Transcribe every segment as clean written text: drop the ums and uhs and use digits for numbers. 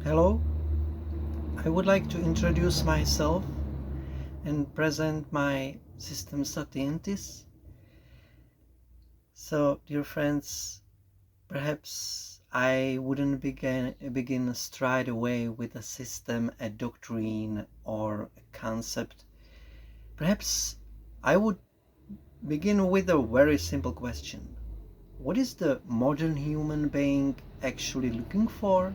Hello, I would like to introduce myself and present my system Satientis. So, dear friends, perhaps I wouldn't begin straight away with a system, a doctrine, or a concept. Perhaps I would begin with a very simple question. What is the modern human being actually looking for?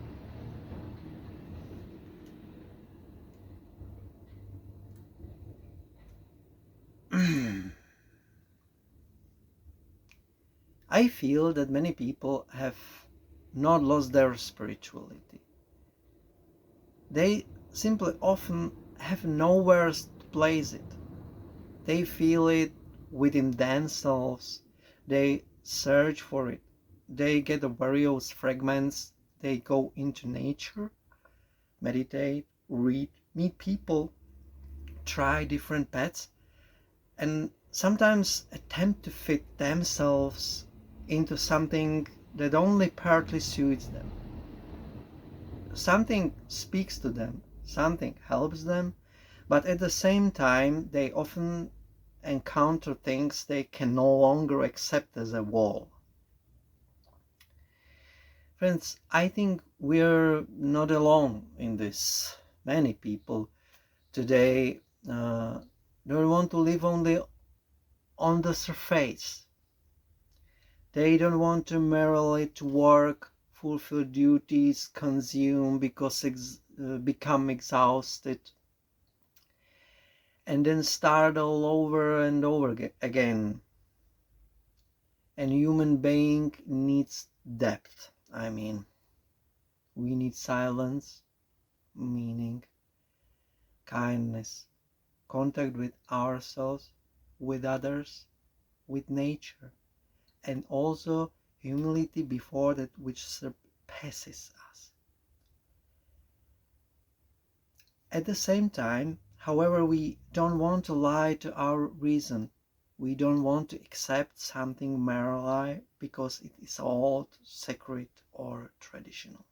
I feel that many people have not lost their spirituality. They simply often have nowhere to place it. They feel it within themselves. They search for it. They get the various fragments. They go into nature, meditate, read, meet people, try different paths, and sometimes attempt to fit themselves into something that only partly suits them. Something speaks to them, something helps them, but at the same time, they often encounter things they can no longer accept as a wall. Friends, I think we're not alone in this. Many people today don't want to live only on the surface. They don't want to merely to work, fulfill duties, consume because become exhausted, and then start all over and over again. And human being needs depth. We need silence, meaning, kindness, contact with ourselves, with others, with nature, and also humility before that which surpasses us. At the same time, however, we don't want to lie to our reason. We don't want to accept something merely because it is old, sacred, or traditional.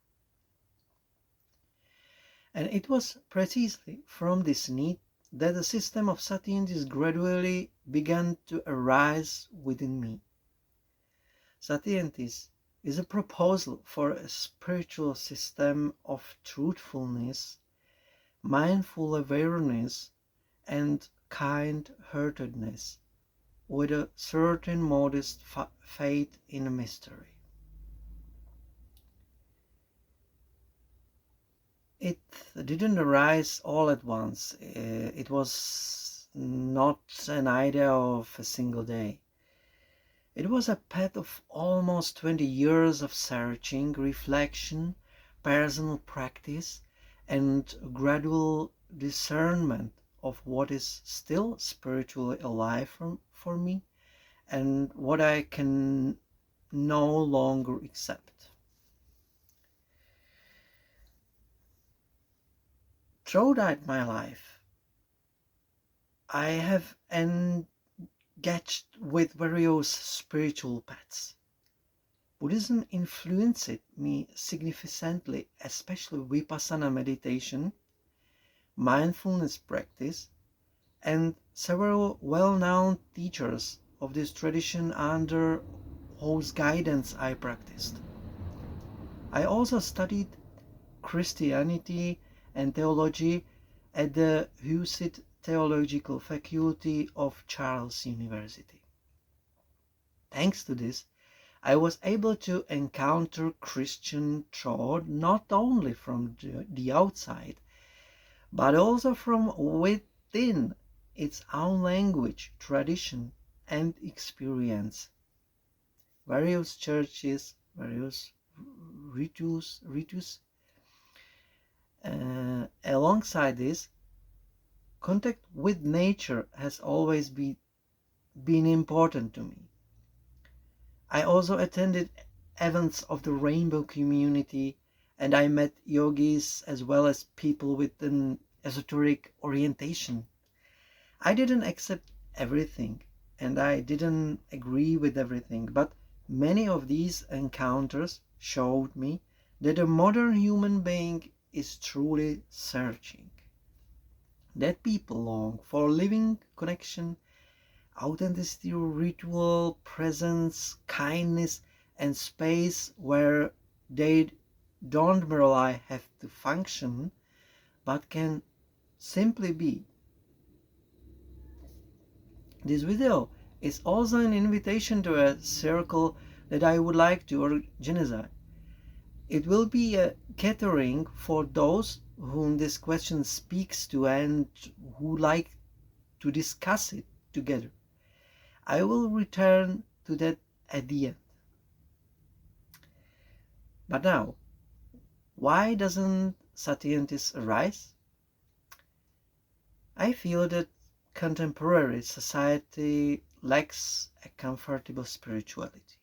And it was precisely from this need that the system of Satientis gradually began to arise within me. Satientis is a proposal for a spiritual system of truthfulness, mindful awareness, and kind-heartedness, with a certain modest faith in mystery. It didn't arise all at once. It was not an idea of a single day. It was a path of almost 20 years of searching, reflection, personal practice, and gradual discernment of what is still spiritually alive for me and what I can no longer accept. Throughout my life, I have engaged with various spiritual paths. Buddhism influenced me significantly, especially Vipassana meditation, mindfulness practice, and several well-known teachers of this tradition under whose guidance I practiced. I also studied Christianity and theology at the Hussite Theological Faculty of Charles University. Thanks to this, I was able to encounter Christian thought not only from the outside, but also from within its own language, tradition, and experience. Various churches, various ritus. Alongside this, contact with nature has always been important to me. I also attended events of the Rainbow community, and I met yogis as well as people with an esoteric orientation. I didn't accept everything, and I didn't agree with everything, but many of these encounters showed me that a modern human being is truly searching. That people long for living connection, authenticity, ritual, presence, kindness, and space where they don't merely have to function but can simply be. This video is also an invitation to a circle that I would like to organize. It will be a gathering for those whom this question speaks to and who like to discuss it together. I will return to that at the end. But now, why doesn't Satientis arise? I feel that contemporary society lacks a comfortable spirituality.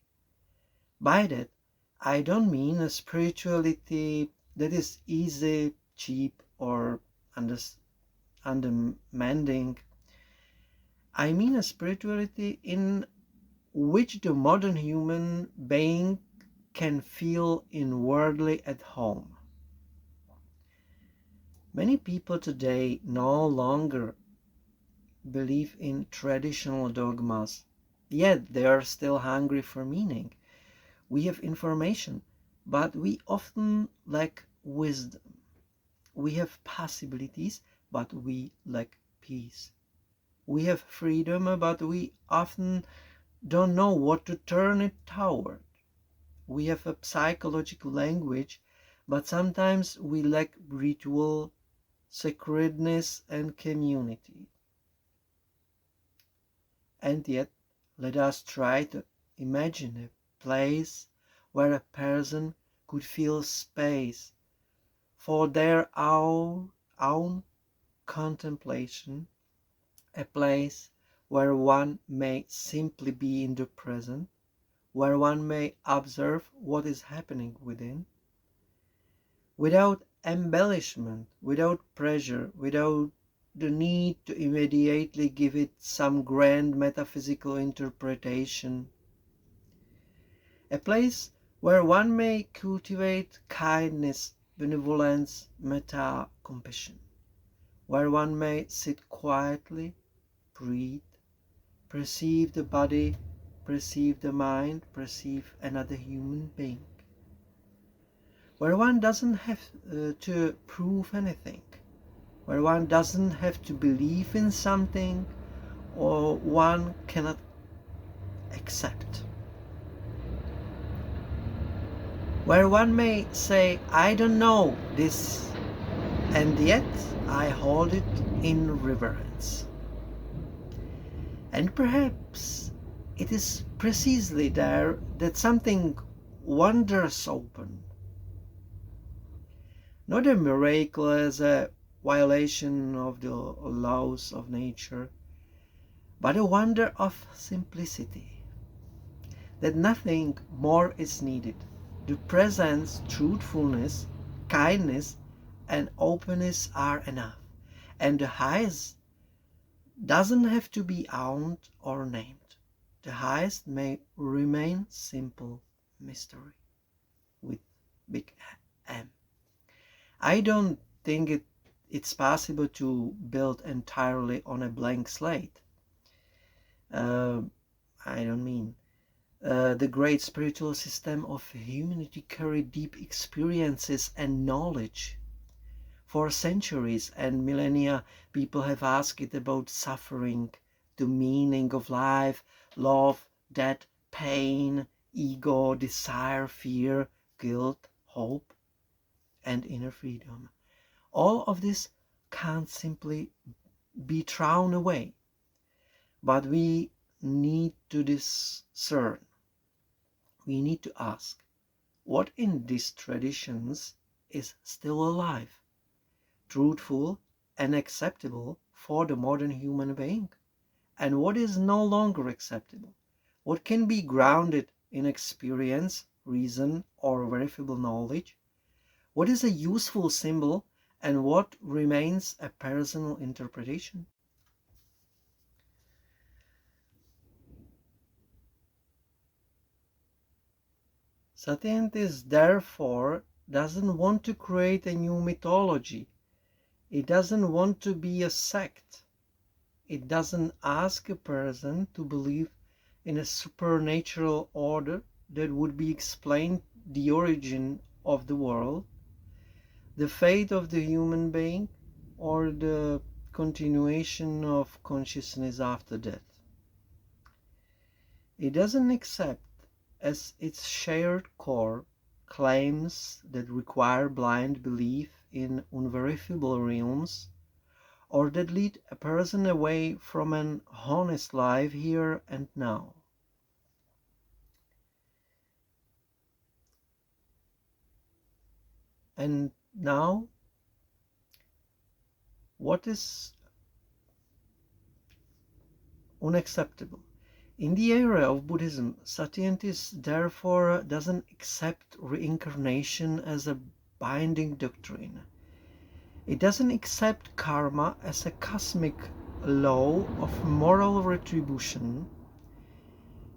By that, I don't mean a spirituality that is easy, cheap, or undemanding. I mean a spirituality in which the modern human being can feel inwardly at home. Many people today no longer believe in traditional dogmas, yet they are still hungry for meaning. We have information, but we often lack wisdom. We have possibilities, but we lack peace. We have freedom, but we often don't know what to turn it toward. We have a psychological language, but sometimes we lack ritual, sacredness, and community. And yet, let us try to imagine a place where a person could feel space for their own contemplation, a place where one may simply be in the present, where one may observe what is happening within, without embellishment, without pressure, without the need to immediately give it some grand metaphysical interpretation, a place where one may cultivate kindness, benevolence, metta, compassion, where one may sit quietly, breathe, perceive the body, perceive the mind, perceive another human being, where one doesn't have to prove anything, where one doesn't have to believe in something or one cannot accept, where one may say, I don't know this, and yet I hold it in reverence. And perhaps it is precisely there that something wanders open. Not a miracle as a violation of the laws of nature, but a wonder of simplicity, that nothing more is needed. The presence, truthfulness, kindness, and openness are enough, and the highest doesn't have to be owned or named. The highest may remain simple mystery with big M. I don't think it's possible to build entirely on a blank slate. Uh, I don't mean. The great spiritual system of humanity carried deep experiences and knowledge. For centuries and millennia, people have asked it about suffering, the meaning of life, love, death, pain, ego, desire, fear, guilt, hope, and inner freedom. All of this can't simply be thrown away, but we need to discern. We need to ask, what in these traditions is still alive, truthful, and acceptable for the modern human being, and what is no longer acceptable? What can be grounded in experience, reason, or verifiable knowledge? What is a useful symbol and what remains a personal interpretation? Satientis therefore doesn't want to create a new mythology. It doesn't want to be a sect. It doesn't ask a person to believe in a supernatural order that would be explained the origin of the world, the fate of the human being, or the continuation of consciousness after death. It doesn't accept as its shared core claims that require blind belief in unverifiable realms, or that lead a person away from an honest life here and now. And now, what is unacceptable? In the era of Buddhism, Satientis therefore doesn't accept reincarnation as a binding doctrine. It doesn't accept karma as a cosmic law of moral retribution.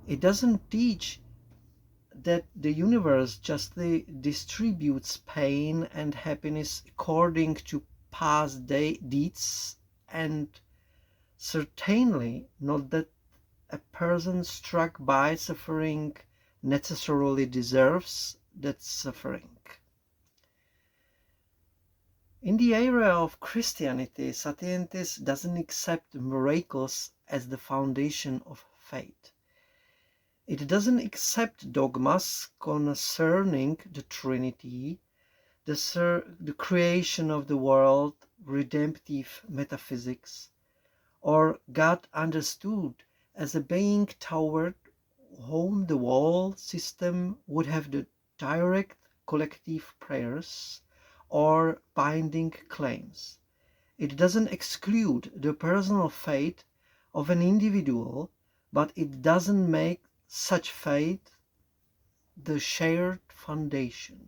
It doesn't teach that the universe justly distributes pain and happiness according to past deeds, and certainly not that a person struck by suffering necessarily deserves that suffering. In the era of Christianity, Satientis doesn't accept miracles as the foundation of faith. It doesn't accept dogmas concerning the Trinity, the creation of the world, redemptive metaphysics, or God understood as a being toward whom the whole system would have the direct collective prayers or binding claims. It doesn't exclude the personal faith of an individual, but it doesn't make such faith the shared foundation.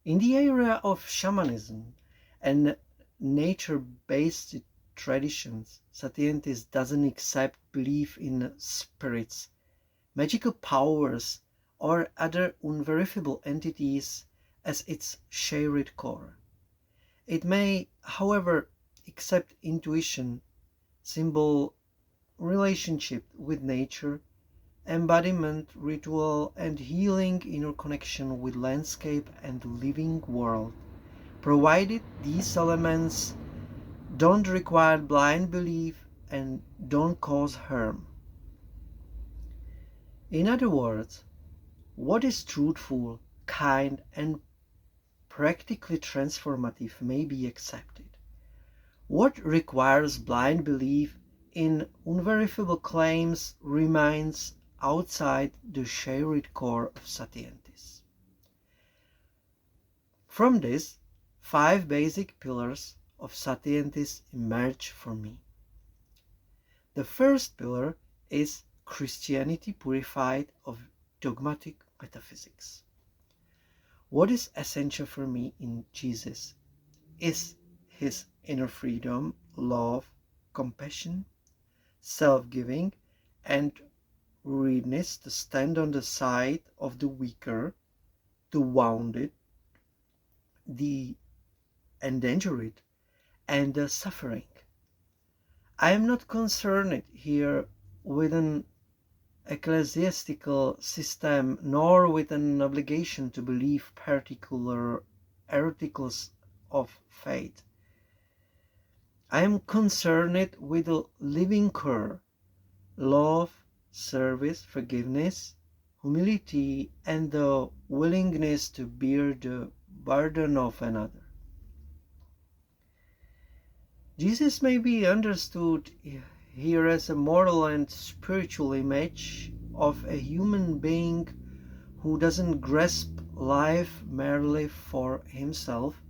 In the era of shamanism and nature-based traditions, Satientis doesn't accept belief in spirits, magical powers, or other unverifiable entities as its shared core. It may, however, accept intuition, symbol, relationship with nature, embodiment, ritual, and healing inner connection with landscape and living world, provided these elements don't require blind belief and don't cause harm. In other words, what is truthful, kind, and practically transformative may be accepted. What requires blind belief in unverifiable claims remains outside the shared core of Satientis. From this, 5 basic pillars of Satientis emerge for me. The first pillar is Christianity purified of dogmatic metaphysics. What is essential for me in Jesus is his inner freedom, love, compassion, self-giving, and readiness to stand on the side of the weaker, the wounded, the endangered, and the suffering. I am not concerned here with an ecclesiastical system nor with an obligation to believe particular articles of faith. I am concerned with the living core, love, service, forgiveness, humility, and the willingness to bear the burden of another. Jesus may be understood here as a moral and spiritual image of a human being who doesn't grasp life merely for himself,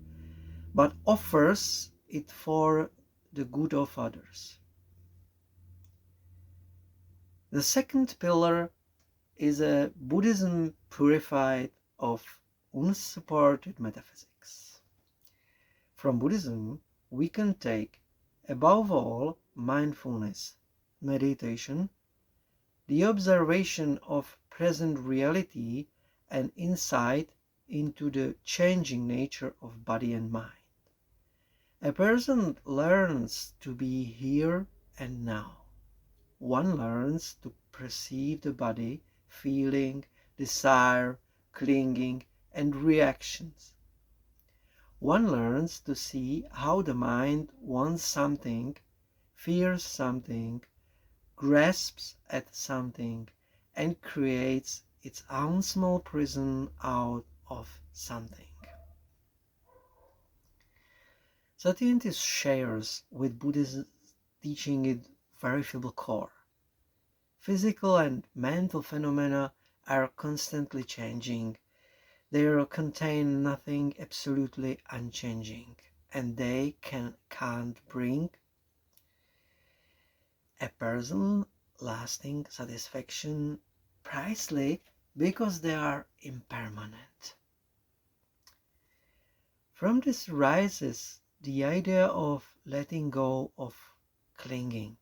but offers it for the good of others. The second pillar is a Buddhism purified of unsupported metaphysics. From Buddhism, we can take, above all, mindfulness, meditation, the observation of present reality, and insight into the changing nature of body and mind. A person learns to be here and now. One learns to perceive the body, feeling, desire, clinging, and reactions. One learns to see how the mind wants something, fears something, grasps at something, and creates its own small prison out of something. Satientis shares with Buddhism teaching its verifiable core. Physical and mental phenomena are constantly changing. They contain nothing absolutely unchanging, and they can't bring a person lasting satisfaction precisely because they are impermanent. From this rises the idea of letting go of clinging.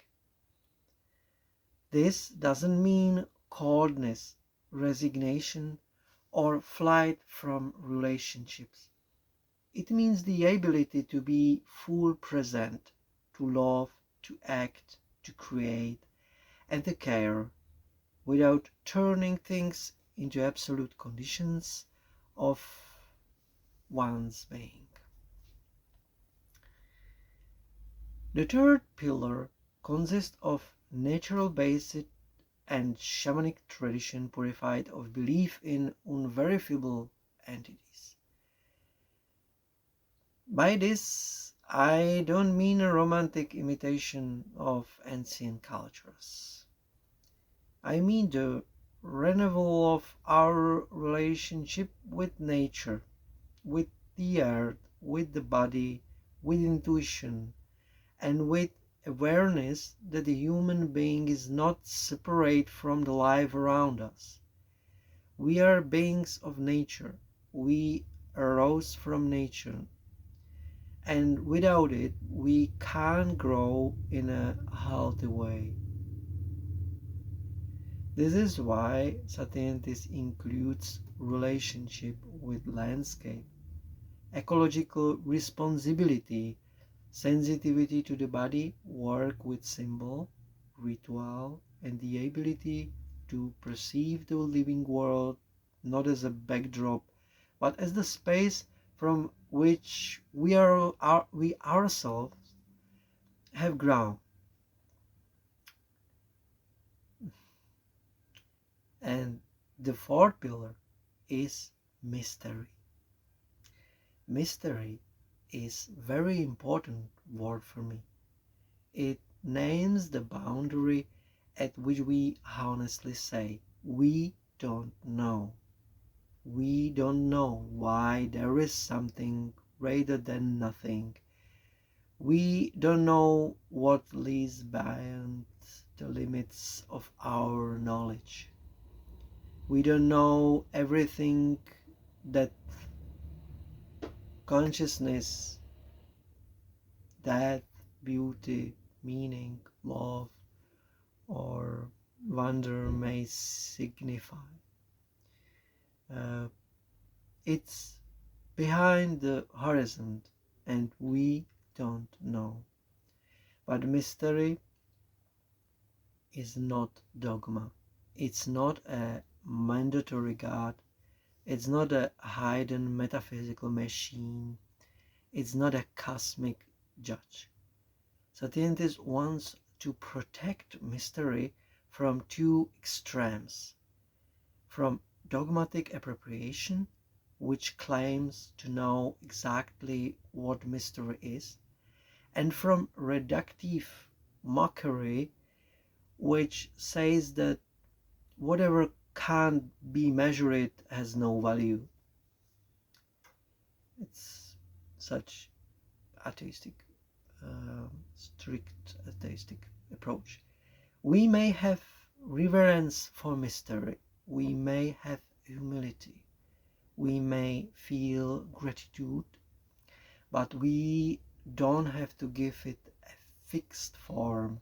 This doesn't mean coldness, resignation, or flight from relationships. It means the ability to be full present, to love, to act, to create, and to care without turning things into absolute conditions of one's being. The third pillar consists of natural basis and shamanic tradition purified of belief in unverifiable entities. By this, I don't mean a romantic imitation of ancient cultures. I mean the renewal of our relationship with nature, with the earth, with the body, with intuition, and with awareness that the human being is not separate from the life around us. We are beings of nature. We arose from nature, and without it, we can't grow in a healthy way. This is why Satientis includes relationship with landscape, ecological responsibility, sensitivity to the body, work with symbol, ritual, and the ability to perceive the living world not as a backdrop, but as the space from which we ourselves have grown. And the fourth pillar is mystery. Mystery is very important word for me. It names the boundary at which we honestly say we don't know. We don't know why there is something rather than nothing. We don't know what lies beyond the limits of our knowledge. We don't know everything that consciousness, death, beauty, meaning, love, or wonder may signify. Uh, it's behind the horizon and we don't know. But mystery is not dogma. It's not a mandatory God. It's not a hidden metaphysical machine. It's not a cosmic judge. Satientis wants to protect mystery from two extremes, from dogmatic appropriation, which claims to know exactly what mystery is, and from reductive mockery, which says that whatever can't be measured has no value. It's such atheistic, strict atheistic approach. We may have reverence for mystery, we may have humility, we may feel gratitude, but we don't have to give it a fixed form.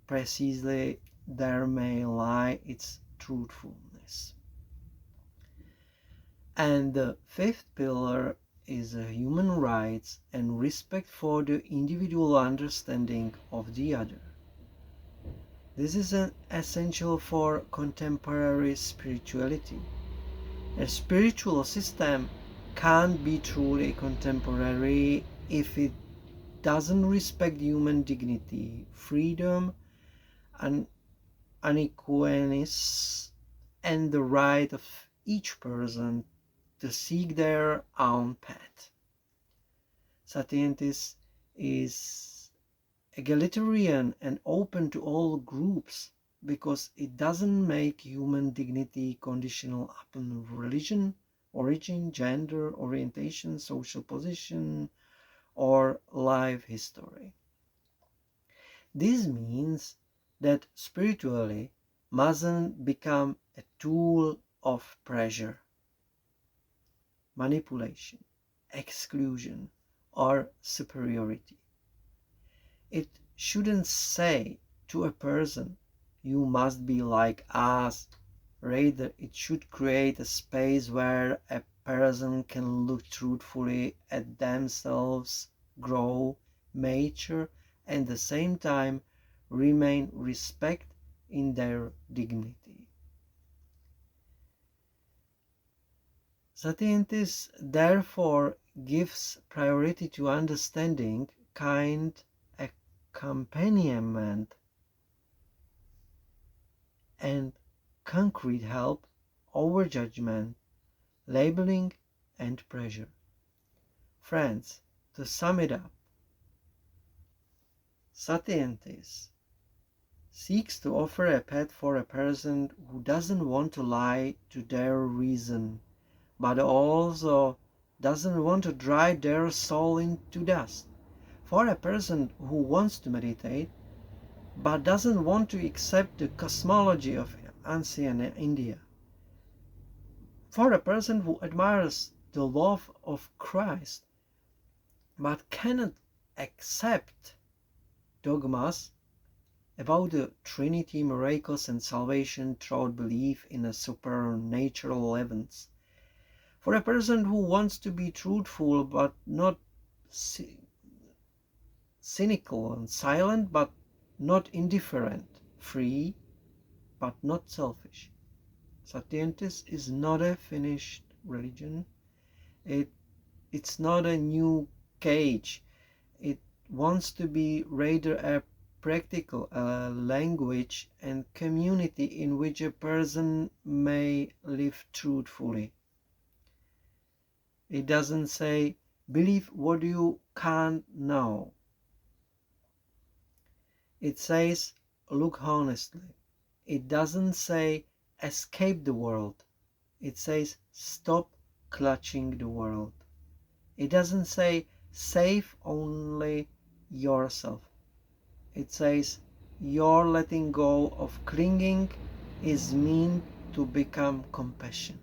Precisely there may lie its truthfulness. And the fifth pillar is human rights and respect for the individual understanding of the other. This is an essential for contemporary spirituality. A spiritual system can't be truly contemporary if it doesn't respect human dignity, freedom, and unequalness, and the right of each person to seek their own path. Satientis is egalitarian and open to all groups because it doesn't make human dignity conditional upon religion, origin, gender, orientation, social position, or life history. This means that spirituality mustn't become a tool of pressure, manipulation, exclusion, or superiority. It shouldn't say to a person, you must be like us. Rather, it should create a space where a person can look truthfully at themselves, grow, mature, and at the same time remain respect in their dignity. Satientis therefore gives priority to understanding, kind accompaniment, and concrete help over judgment, labeling, and pressure. Friends, to sum it up, Satientis seeks to offer a path for a person who doesn't want to lie to their reason, but also doesn't want to drive their soul into dust. For a person who wants to meditate, but doesn't want to accept the cosmology of ancient India. For a person who admires the love of Christ, but cannot accept dogmas about the Trinity, miracles, and salvation through belief in a supernatural events. For a person who wants to be truthful but not cynical, and silent but not indifferent, free but not selfish. Satientis is not a finished religion. It's not a new cage. It wants to be rather a practical language and community in which a person may live truthfully. It doesn't say, believe what you can't know. It says, look honestly. It doesn't say, escape the world. It says, stop clutching the world. It doesn't say, save only yourself. It says, your letting go of clinging is meant to become compassion.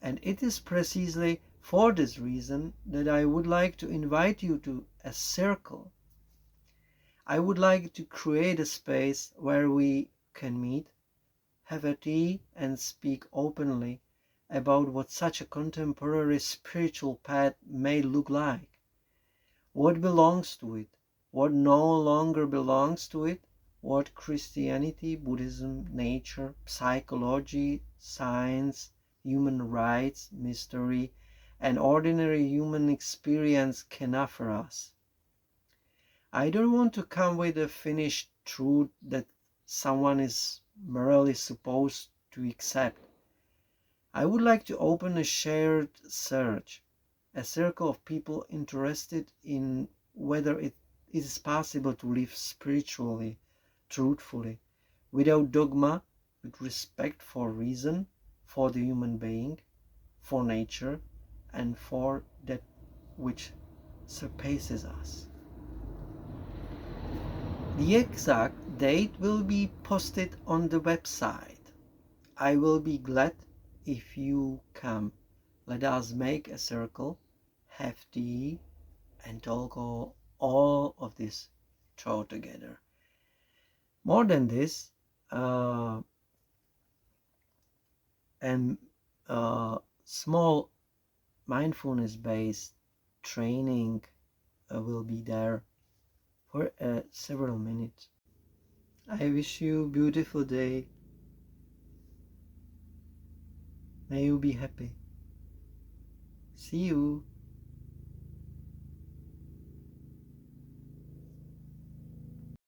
And it is precisely for this reason that I would like to invite you to a circle. I would like to create a space where we can meet, have a tea, and speak openly about what such a contemporary spiritual path may look like. What belongs to it, what no longer belongs to it, what Christianity, Buddhism, nature, psychology, science, human rights, mystery, and ordinary human experience can offer us. I don't want to come with a finished truth that someone is merely supposed to accept. I would like to open a shared search, a circle of people interested in whether it is possible to live spiritually, truthfully, without dogma, with respect for reason, for the human being, for nature, and for that which surpasses us. The exact date will be posted on the website. I will be glad if you come. Let us make a circle, have tea, and talk all of this through together. More than this, and Small mindfulness based training will be there for several minutes. I wish you a beautiful day. May you be happy. See you.